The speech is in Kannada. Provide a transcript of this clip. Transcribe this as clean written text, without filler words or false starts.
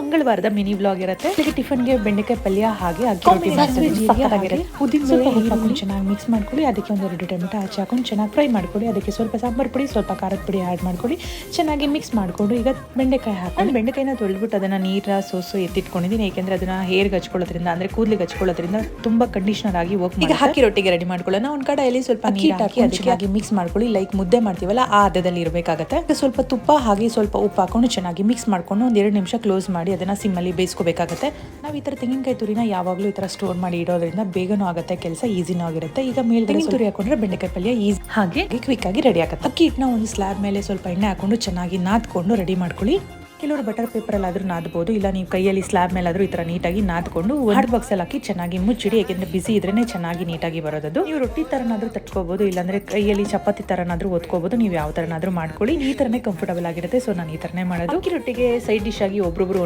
ಮಂಗಳವಾರದ ಮಿನಿ ವ್ಲಾಗ್ ಇರುತ್ತೆ. ಈಗ ಟಿಫನ್ಗೆ ಬೆಂಡೆಕಾಯಿ ಪಲ್ಯ ಹಾಗೆ ಉದ್ದಿನ ಹಾಕೊಂಡು ಚೆನ್ನಾಗಿ ಮಿಕ್ಸ್ ಮಾಡ್ಕೊಳ್ಳಿ. ಅದಕ್ಕೆ ಒಂದೆರಡು ಟೊಮೆಟೊ ಹಚ್ಚಿ ಹಾಕೊಂಡು ಚೆನ್ನಾಗಿ ಫ್ರೈ ಮಾಡ್ಕೊಳ್ಳಿ. ಅದಕ್ಕೆ ಸ್ವಲ್ಪ ಸಾಂಬಾರ್ ಪುಡಿ, ಸ್ವಲ್ಪ ಖಾರದ ಪುಡಿ ಆ್ಯಡ್ ಮಾಡ್ಕೊಳ್ಳಿ. ಚೆನ್ನಾಗಿ ಮಿಕ್ಸ್ ಮಾಡಿಕೊಂಡು ಈಗ ಬೆಂಡೆಕಾಯಿ ಹಾಕೊಂಡು ಬೆಂಡೆಕಾಯಿನ ತೊಳೆದ್ಬಿಟ್ಟು ಅದನ್ನ ನೀರ ಸೋಸು ಎತ್ತಿಟ್ಕೊಂಡಿದ್ದೀನಿ. ಏಕೆಂದ್ರೆ ಅದನ್ನ ಹೇರ್ಗೆ ಹಚ್ಕೊಳ್ಳೋದ್ರಿಂದ ಅಂದ್ರೆ ಕೂದಲಿಗೆ ಹಚ್ಕೊಳ್ಳೋದ್ರಿಂದ ತುಂಬಾ ಕಂಡೀಷನರ್ ಆಗಿ ಹೋಗಿ ಈಗ ಹಾಕಿ ರೊಟ್ಟಿಗೆ ರೆಡಿ ಮಾಡ್ಕೊಳ್ಳೋಣ. ಒಂದು ಕಡೆಯಲ್ಲಿ ಸ್ವಲ್ಪ ನೀರು ಹಾಕಿ ಅದಕ್ಕೆ ಮಿಕ್ಸ್ ಮಾಡ್ಕೊಳ್ಳಿ. ಲೈಕ್ ಮುದ್ದೆ ಮಾಡ್ತೀವಲ್ಲ ಆ ಹದದಲ್ಲಿ ಇರಬೇಕಾಗತ್ತೆ. ಸ್ವಲ್ಪ ತುಪ್ಪ ಹಾಗೆ ಸ್ವಲ್ಪ ಉಪ್ಪು ಹಾಕೊಂಡು ಚೆನ್ನಾಗಿ ಮಿಕ್ಸ್ ಮಾಡ್ಕೊಂಡು ಒಂದ್ 2 ನಿಮಿಷ ಕ್ಲೋಸ್ ಮಾಡಿ ಅದನ್ನ ಸಿಮ್ಮಲ್ಲಿ ಬೇಯಿಸ್ಕೋಬೇಕಾಗತ್ತೆ. ನಾವು ಈ ತರ ತೆಂಗಿನಕಾಯಿ ತುರಿನ ಯಾವಾಗಲೂ ಈ ತರ ಸ್ಟೋರ್ ಮಾಡಿ ಇಡೋದ್ರಿಂದ ಬೇಗನೂ ಆಗುತ್ತೆ, ಕೆಲಸ ಈಸಿನೂ ಆಗಿರುತ್ತೆ. ಈಗ ಮೇಲ್ಗಡೆ ತುರಿ ಹಾಕೊಂಡ್ರೆ ಬೆಂಡೆಕಾಯಿ ಪಲ್ಯ ಈಸಿ ಹಾಗೆ ಕ್ವಿಕ್ ಆಗಿ ರೆಡಿ ಆಗುತ್ತೆ. ಅಕ್ಕಿ ಹಿಟ್ಟನ್ನ ಒಂದು ಸ್ಲ್ಯಾಬ್ ಮೇಲೆ ಸ್ವಲ್ಪ ಎಣ್ಣೆ ಹಾಕೊಂಡು ಚೆನ್ನಾಗಿ ನಾದ್ಕೊಂಡು ರೆಡಿ ಮಾಡ್ಕೊಳ್ಳಿ. ಕೆಲವರು ಬಟರ್ ಪೇಪರ್ ಅಲ್ಲಾದ್ರೂ ನಾದಬಹುದು, ಇಲ್ಲ ನೀವು ಕೈಯಲ್ಲಿ ಸ್ಲ್ಯಾಬ್ ಮೇಲಾದ್ರೂ ಈ ತರ ನೀಟಾಗಿ ನಾದ್ಕೊಂಡು ಹಾಟ್ ಬಾಕ್ಸ್ ಅಲ್ಲಿ ಹಾಕಿ ಚೆನ್ನಾಗಿ ಮುಚ್ಚಿಡಿ. ಯಾಕೆಂದ್ರೆ ಬಿಸಿ ಇದ್ರೇನೆ ಚೆನ್ನಾಗಿ ನೀಟಾಗಿ ಬರೋದು. ನೀವು ರೊಟ್ಟಿ ತರನಾದ್ರೂ ತಟ್ಕೋಬಹುದು, ಇಲ್ಲಾಂದ್ರೆ ಕೈಯಲ್ಲಿ ಚಪಾತಿ ತರನಾದ್ರೂ ಒತ್ಕೋಬಹುದು. ನೀವು ಯಾವ ತರನಾದ್ರೂ ಮಾಡ್ಕೊಳ್ಳಿ, ಈ ತರನೇ ಕಂಫರ್ಟಬಲ್ ಆಗಿರುತ್ತೆ. ಸೊ ನಾನು ಈ ತರನೇ ಮಾಡೋದು. ಅಕ್ಕಿ ರೊಟ್ಟಿಗೆ ಸೈಡ್ ಡಿಶ್ ಆಗಿ ಒಬ್ಬೊಬ್ರು